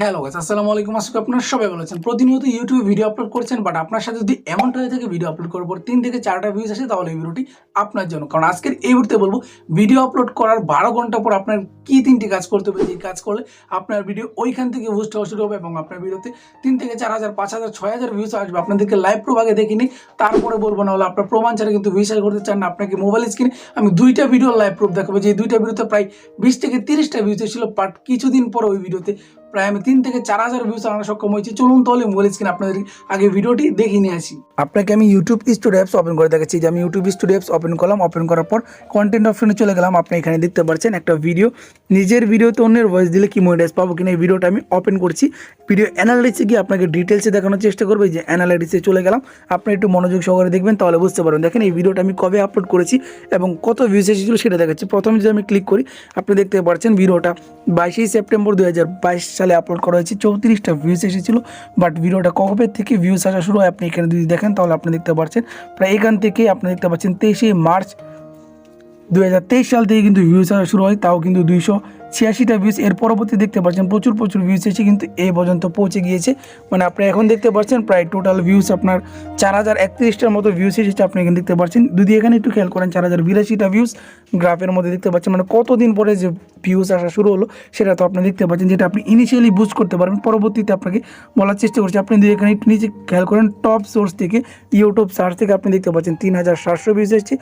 Hello guys, আসসালামু আলাইকুম। আজকে আপনারা সবাই ভালো আছেন। প্রতিনিয়ত ইউটিউবে ভিডিও আপলোড করছেন, বাট আপনার সাথে যদি এমনটা হয়ে থাকে ভিডিও আপলোড করার পর 3 থেকে 4টা ভিউজ আসে, তাহলে এই ভিডিওটি আপনার জন্য। কারণ আজকের এই ভিডিওতে বলবো ভিডিও আপলোড করার 12 ঘন্টা পর আপনার কি 3টি কাজ করতে হবে, যে কাজ করলে আপনার ভিডিও ওইখান থেকে বুস্ট হওয়া শুরু হবে এবং আপনার ভিডিওতে 3 থেকে 4000, 5000, 6000 ভিউজ আসবে। আপনাদেরকে লাইভ প্রুফ আগে দেখিনি, তারপরে বলবো, না হলে আপনার প্রমাণ ছাড়া কিন্তু ভিউজ করতে চান না। আপনাকে মোবাইল স্ক্রিনে আমি 2টা ভিডিও লাইভ প্রুফ দেখাবো, যে 2টা ভিডিওতে প্রায় 20 থেকে 30টা ভিউজ ছিল, বাট কিছুদিন পর ওই ভিডিওতে প্রায় আমি 3 থেকে 4000 ভিউজ আনা সক্ষম হয়েছি। চলুন তাহলে মোবাইল স্ক্রিনে আপনাদের আগে ভিডিওটি দেখে নিয়ে আসি। আপনাকে আমি ইউটিউব স্টুডিও অ্যাপস ওপেন করে দেখাচ্ছি। যে আমি ইউটিউব স্টুডিও অ্যাপস ওপেন করলাম, ওপেন করার পর কন্টেন্ট অপশনে চলে গেলাম। আপনি এখানে দেখতে পাচ্ছেন একটা ভিডিও, নিজের ভিডিওতে অন্যের ভয়েস দিলে কি মনিটাইজ পাবো কিনা, এই ভিডিওটা আমি ওপেন করছি। ভিডিও অ্যানালাইসিসে গিয়ে আপনাকে ডিটেলসে দেখানোর চেষ্টা করবো। যে অ্যানালাইসিসে চলে গেলাম, আপনি একটু মনোযোগ সহকারে দেখবেন, তাহলে বুঝতে পারবেন। দেখেন এই ভিডিওটা আমি কবে আপলোড করেছি এবং কত ভিউজ এসেছিল সেটা দেখাচ্ছি। প্রথমে যদি আমি ক্লিক করি, আপনি দেখতে পাচ্ছেন ভিডিওটা 22 সেপ্টেম্বর 2022 সালে আপলোড করা হয়েছে। 34টা ভিউজ এসেছিল, বাট ভিডিওটা কবে থেকে ভিউজ আসা শুরু হয় আপনি এখানে যদি দেখেন, তাহলে আপনি দেখতে পাচ্ছেন প্রায় এখান থেকে আপনি দেখতে পাচ্ছেন 23শে মার্চ 2023 সাল থেকে কিন্তু ভিউজ আসা শুরু হয়, তাও কিন্তু 286টা ভিউজ। এর পরবর্তী দেখতে পাচ্ছেন প্রচুর ভিউজ এসে কিন্তু এই পর্যন্ত পৌঁছে গিয়েছে। মানে আপনি এখন দেখতে পাচ্ছেন প্রায় টোটাল ভিউজ আপনার 4031টার মতো ভিউজ এসেছে। আপনি এখানে দেখতে পাচ্ছেন, যদি এখানে একটু খেয়াল করেন 4082টা ভিউজ গ্রাফের মধ্যে দেখতে পাচ্ছেন। মানে কতদিন পরে যে ভিউজ আসা শুরু হলো সেটা তো আপনি দেখতে পাচ্ছেন, যেটা আপনি ইনিশিয়ালি বুস্ট করতে পারবেন। পরবর্তীতে আপনাকে বলার চেষ্টা করছি, আপনি যদি এখানে একটু নিচে খেয়াল করেন, টপ সোর্স থেকে ইউটিউব সার্চ থেকে আপনি দেখতে পাচ্ছেন 3700 ভিউজ এসেছে।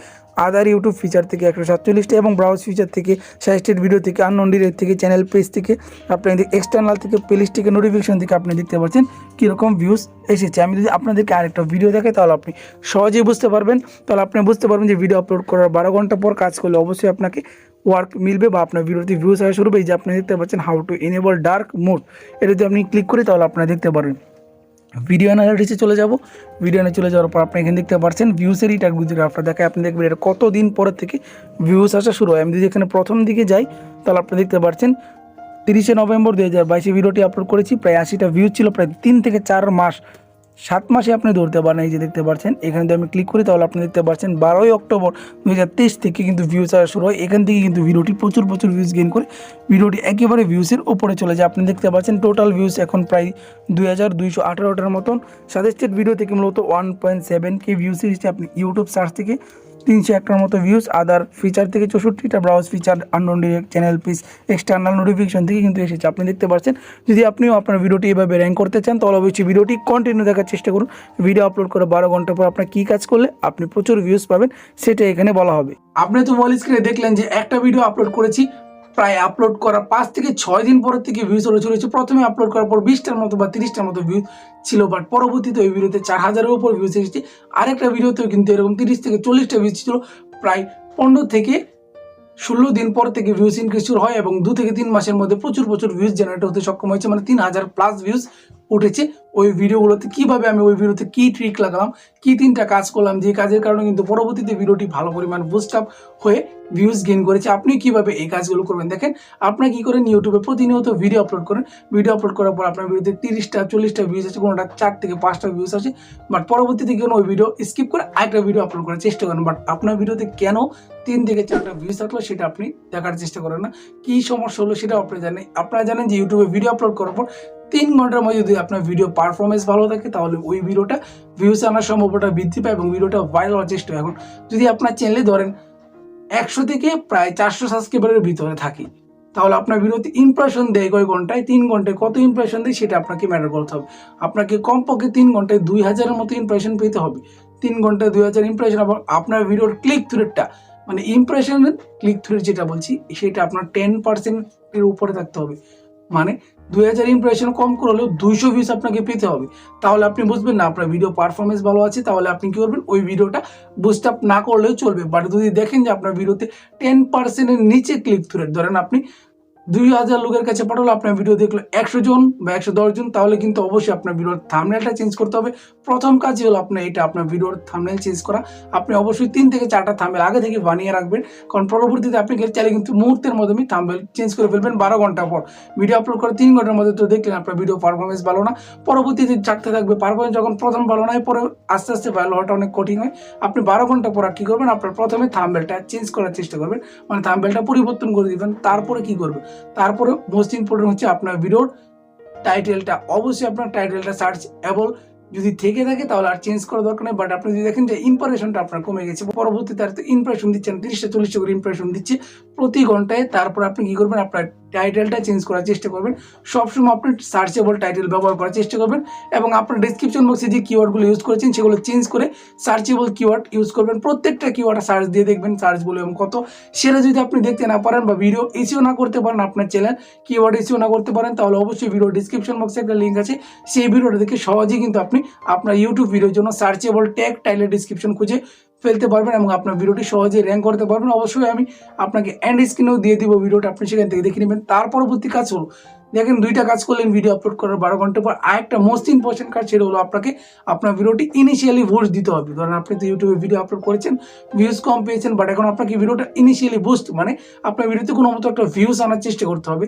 আদার ইউটিউব ফিচার থেকে 147টা এবং ব্রাউজ ফিচার থেকে, সাজেস্টেড ভিডিও থেকে, আননোন ডিরেক্ট থেকে, চ্যানেল পেজ থেকে, আপনি এক্সটার্নাল থেকে, প্লেলিস্ট থেকে, নোটিফিকেশন থেকে আপনি দেখতে পাচ্ছেন কীরকম ভিউজ এসেছে। আমি যদি আপনাদেরকে আরেকটা ভিডিও দেখাই, তাহলে আপনি সহজেই বুঝতে পারবেন। তাহলে আপনি বুঝতে পারবেন যে ভিডিও আপলোড করার 12 ঘন্টা পর কাজ করলে অবশ্যই আপনাকে ওয়ার্ক মিলবে বা আপনার ভিডিওতে ভিউজ আসা শুরু হবে। এই যে আপনি দেখতে পাচ্ছেন how to enable dark mode, এটা যদি আপনি ক্লিক করি তাহলে আপনারা দেখতে পারবেন। ভিডিও অ্যানালাইসিসে চলে যাব। ভিডিও চলে যাওয়ার পর আপনি এখানে দেখতে পাচ্ছেন ভিউসের এটা গ্রাফটা দেখায়। আপনি দেখবেন এটা কতদিন পরের থেকে ভিউজ আসা শুরু হয়। আমি যদি এখানে প্রথম দিকে যাই, তাহলে আপনি দেখতে পাচ্ছেন 30শে নভেম্বর 2022 ভিডিওটি আপলোড করেছি। প্রায় 80টা ভিউজ ছিল, প্রায় 3 থেকে 4 মাস, 7 মাসে আপনি ধরতে পারেন। এই যে দেখতে পাচ্ছেন, এখানে যদি আমি ক্লিক করি তাহলে আপনি দেখতে পাচ্ছেন 12ই অক্টোবর 2023 থেকে কিন্তু ভিউজ আসা শুরু হয়। এখান থেকে কিন্তু ভিডিওটি প্রচুর ভিউজ গেইন করে ভিডিওটি একেবারে ভিউজের উপরে চলে যায়। আপনি দেখতে পাচ্ছেন টোটাল ভিউজ এখন প্রায় 2218টার মতন। সাজেস্টেড ভিডিও থেকে মূলত 1.7K ভিউজ এসেছে। আপনি ইউটিউব সার্চ থেকে 301টার মতো ভিউজ, আদার ফিচার থেকে 64টা, browse feature, unknown direct, channel page, external notification থেকে কিন্তু এসেছে। আপনি দেখতে পাচ্ছেন, যদি আপনিও আপনার ভিডিওটি এভাবে র্যাঙ্ক করতে চান, তাহলে অবশ্যই ভিডিওটি কন্টিনিউ দেখার চেষ্টা করুন। ভিডিও আপলোড করে 12 ঘন্টা পর আপনার কী কাজ করলে আপনি প্রচুর ভিউজ পাবেন সেটা এখানে বলা হবে। আপনি তো মোবাইল স্ক্রিনে দেখলেন যে একটা ভিডিও আপলোড করেছি, প্রায় আপলোড করার 5 থেকে 6 দিন পরের থেকে ভিউজ চলে এসেছে। প্রথমে আপলোড করার পর 20টার মতো বা 30টার মতো ভিউজ ছিল, বাট পরবর্তীতে ওই ভিডিওতে 4000-এর উপর ভিউজ এসেছে। আরেকটা ভিডিওতেও কিন্তু এরকম 30 থেকে 40টা ভিউজ ছিল। প্রায় 15 থেকে 16 দিন পর থেকে ভিউজ ইনক্রিজ শুরু হয় এবং 2 থেকে 3 মাসের মধ্যে প্রচুর ভিউজ জেনারেট হতে সক্ষম হয়েছে। মানে 3000+ ভিউজ উঠেছে ওই ভিডিওগুলোতে। কীভাবে আমি ওই ভিডিওতে কী ট্রিক লাগালাম, কী 3টা কাজ করলাম, যে কাজের কারণে কিন্তু পরবর্তীতে ভিডিওটি ভালো পরিমাণ বুস্ট আপ হয়ে ভিউজ গেইন করেছে। আপনি কীভাবে এই কাজগুলো করবেন দেখেন। আপনার কী করেন, ইউটিউবে প্রতিনিয়ত ভিডিও আপলোড করেন। ভিডিও আপলোড করার পর আপনার ভিডিওতে 30টা 40টা ভিউজ আছে, কোনোটা 4 থেকে 5টা ভিউজ আছে, বাট পরবর্তীতে কেন ওই ভিডিও স্কিপ করে আরেকটা ভিডিও আপলোড করার চেষ্টা করেন। বাট আপনার ভিডিওতে কেন 3 থেকে 4টা ভিউজ থাকলো সেটা আপনি দেখার চেষ্টা করেন না। কী সমস্যা হলো সেটা আপনারা জানেন যে ইউটিউবে ভিডিও আপলোড করার পর 3 ঘন্টার মধ্যে যদি আপনার ভিডিও পারফরমেন্স ভালো থাকে, তাহলে ওই ভিডিওটা ভিউজ আনার সম্ভাবনা বৃদ্ধি পায় এবং ভিডিওটা ভাইরাল হওয়ার চেষ্টা হয়। এখন যদি আপনার চ্যানেলে ধরেন 100 থেকে প্রায় 400 সাবস্ক্রাইবারের ভিতরে থাকে, তাহলে আপনার ভিডিওতে ইমপ্রেশন দেয় কয় ঘন্টায়, 3 ঘন্টায় কত ইমপ্রেশন দেয় সেটা আপনাকে ম্যাটার করতে হবে। আপনাকে কমপক্ষে 3 ঘন্টায় 2000-এর মতো ইমপ্রেশন পেতে হবে। 3 ঘন্টায় 2000 ইমপ্রেশন, এবং আপনার ভিডিওর ক্লিক থ্রুটা, মানে ইমপ্রেশন ক্লিক থ্রু যেটা বলছি, সেটা আপনার 10%-এর উপরে থাকতে হবে। মানে 2000 ইমপ্রেশন কম করে হলেও 200 ভিউজ আপনাকে পেতে হবে। তাহলে আপনি বুঝবেন না আপনার ভিডিও পারফরমেন্স ভালো আছে, তাহলে আপনি কী করবেন, ওই ভিডিওটা বুস্ট আপ না করলেও চলবে। বাট যদি দেখেন যে আপনার ভিডিওতে 10%-এর নিচে ক্লিক থ্রু রেট, ধরেন আপনি 2000 লোকের কাছে পাঠালো, আপনার ভিডিও দেখলো 100 জন বা 110 জন, তাহলে কিন্তু অবশ্যই আপনার ভিডিওর থাম্বনেলটা চেঞ্জ করতে হবে। প্রথম কাজই হলো আপনার ভিডিওর থাম্বনেল চেঞ্জ করা। আপনি অবশ্যই 3 থেকে 4টা থাম্বনেল আগে থেকে বানিয়ে রাখবেন, কারণ পরবর্তীতে আপনি চাইলে কিন্তু মুহূর্তের মধ্যে থাম্বনেল চেঞ্জ করে ফেলবেন। 12 ঘন্টা পর ভিডিও আপলোড করে 3 ঘন্টার মধ্যে তো দেখলেন আপনার ভিডিও পারফরমেন্স ভালো না, পরবর্তীতে চাকতে থাকবে। পারফরমেন্স যখন প্রথম ভালো নয়, পরে আস্তে আস্তে ভালো হওয়াটা অনেক কঠিন হয়। আপনি 12 ঘন্টা পর কী করবেন, আপনার প্রথমে থাম্বনেলটা চেঞ্জ করার চেষ্টা করবেন, মানে থাম্বনেলটা পরিবর্তন করে দিবেন। তারপরে কী করবেন, তারপরে মোস্ট ইম্পর্টেন্ট হচ্ছে আপনার ভিডিওর টাইটেলটা, অবশ্যই আপনার টাইটেলটা সার্চেবল যদি থেকে থাকে তাহলে আর চেঞ্জ করা দরকার নেই। বাট আপনি যদি দেখেন যে ইমপ্রেশনটা আপনার কমে গেছে, পরবর্তীতে আর ইমপ্রেশন দিচ্ছেন 30-40 করে ইমপ্রেশন দিচ্ছে প্রতি ঘন্টায়, তারপর আপনি কি করবেন, আপনার টাইটেলটা চেঞ্জ করার চেষ্টা করবেন। সবসময় আপনি সার্চেবল টাইটেল ব্যবহার করার চেষ্টা করবেন এবং আপনার ডেসক্রিপশন বক্সে যে কিওয়ার্ডগুলো ইউজ করেছেন সেগুলো চেঞ্জ করে সার্চেবল কিওয়ার্ড ইউজ করবেন। প্রত্যেকটা কিওয়ার্ড সার্চ দিয়ে দেখবেন সার্চ বলে এবং কত, সেটা যদি আপনি দেখতে না পারেন বা ভিডিও এসিও না করতে পারেন, আপনার চ্যানেল কিওয়ার্ড এসিও না করতে পারেন, তাহলে অবশ্যই ভিডিও ডিসক্রিপশন বক্সে একটা লিঙ্ক আছে, সেই ভিডিওটা দেখে সহজেই কিন্তু আপনি আপনার ইউটিউব ভিডিওর জন্য সার্চেবল ট্যাগ টাইটেল ডিসক্রিপশন খুঁজে ফেলতে পারবেন এবং আপনার ভিডিওটি সহজেই র্যাঙ্ক করতে পারবেন। অবশ্যই আমি আপনাকে এন্ড স্ক্রিনেও দিয়ে দিব ভিডিওটা, আপনি সেখান থেকে দেখে নেবেন। তার পরবর্তী কাজ হলো, দেখেন 2টা কাজ করলেন ভিডিও আপলোড করার 12 ঘন্টা পর। আরেকটা মোস্ট ইম্পর্টেন্ট কাজ, সেটা হলো আপনাকে আপনার ভিডিওটি ইনিশিয়ালি বুস্ট দিতে হবে। ধরেন আপনি তো ইউটিউবে ভিডিও আপলোড করেছেন, ভিউজ কম পেয়েছেন, বাট এখন আপনাকে ভিডিওটা ইনিশিয়ালি বুস্ট মানে আপনার ভিডিওতে কোনো মতো একটা ভিউজ আনার চেষ্টা করতে হবে।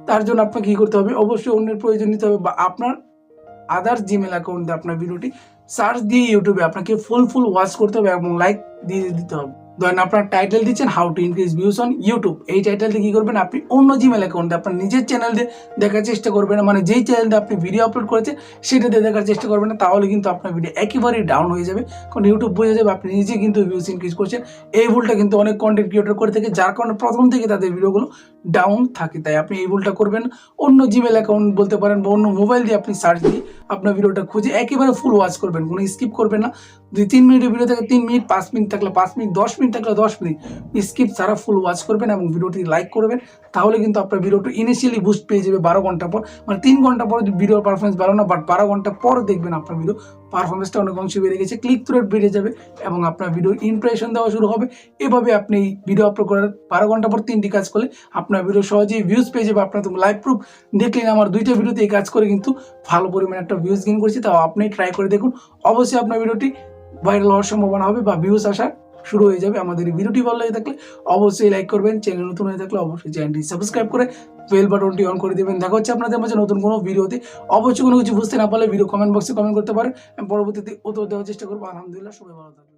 তার জন্য আপনাকে কী করতে হবে, অবশ্যই অন্যের প্রয়োজন নিতে হবে বা আপনার আদার্স জিমেল অ্যাকাউন্ট দিয়ে আপনার ভিডিওটি সার্চ দিয়ে ইউটিউবে আপনাকে ফুল ওয়াচ করতে হবে এবং লাইক দিয়ে দিতে হবে। ধরেন আপনার টাইটেল দিচ্ছেন how to increase views on YouTube, এই টাইটেল দিয়ে কি করবেন, আপনি অন্য জিমেল অ্যাকাউন্ট দিয়ে আপনার নিজের চ্যানেল দিয়ে দেখার চেষ্টা করবেন, মানে যেই চ্যানেল দিয়ে আপনি ভিডিও আপলোড করেছেন সেটা দিয়ে দেখার চেষ্টা করবেন না, তাহলে কিন্তু আপনার ভিডিও একেবারেই ডাউন হয়ে যাবে। কারণ ইউটিউব বোঝা যাবে আপনি নিজে কিন্তু ভিউজ ইনক্রিজ করছেন। এই ভুলটা কিন্তু অনেক কন্টেন্ট ক্রিয়েটর করে থাকে, যার কারণে প্রথম থেকে তাদের ভিডিওগুলো ডাউন থাকে। তাই আপনি এই ভুলটা করবেন, অন্য জিমেল অ্যাকাউন্ট বলতে পারেন বা অন্য মোবাইল দিয়ে আপনি সার্চ দিয়ে আপনার ভিডিওটা খুঁজে একেবারে ফুল ওয়াচ করবেন, কোনো স্কিপ করবেন না। যদি 3 মিনিটের ভিডিও থাকে 3 মিনিট, 5 মিনিট থাকলে 5 মিনিট, 10 মিনিট থাকলে 10 মিনিট স্কিপ ছাড়া ফুল ওয়াচ করবেন এবং ভিডিওটি লাইক করবেন। তাহলে কিন্তু আপনার ভিডিওটা ইনিশিয়ালি বুস্ট পেয়ে যাবে 12 ঘন্টা পর, মানে 3 ঘন্টা পর ভিডিওর পারফরমেন্স ভালো না, বাট 12 ঘন্টা পর দেখবেন আপনার ভিডিও পারফরমেন্সটা অনেক অংশে বেড়ে গেছে, ক্লিক থ্রু রেট বেড়ে যাবে এবং আপনার ভিডিওর ইমপ্রেশন দেওয়া শুরু হবে। এভাবে আপনি ভিডিও আপলোড করার 12 ঘন্টা পর 3টি কাজ করলে আপনার ভিডিও সহজেই ভিউজ পেয়ে যাবে। আপনার তো লাইভ প্রুফ দেখলেন, আমার 2টা ভিডিওতে এই কাজ করে কিন্তু ভালো পরিমাণে একটা ভিউজ গেইন করছি। তাও আপনি ট্রাই করে দেখুন, অবশ্যই আপনার ভিডিওটি ভাইরাল হওয়ার সম্ভাবনা হবে বা ভিউজ আসা শুরু হয়ে যাবে। আমাদের এই ভিডিওটি ভালো লাগে থাকলে অবশ্যই লাইক করবেন, চ্যানেল নতুন হয়ে থাকলে অবশ্যই চ্যানেলটি সাবস্ক্রাইব করে বেল বাটনটি অন করে দেবেন। দেখা হচ্ছে আপনাদের মাঝে নতুন কোনো ভিডিওতে। অবশ্যই কোনো কিছু বুঝতে না পারলে ভিডিও কমেন্ট বক্সে কমেন্ট করতে পারেন, আমি পরবর্তীতে উত্তর দেওয়ার চেষ্টা করবো। আলহামদুলিল্লাহ, সবাই ভালো থাকবেন।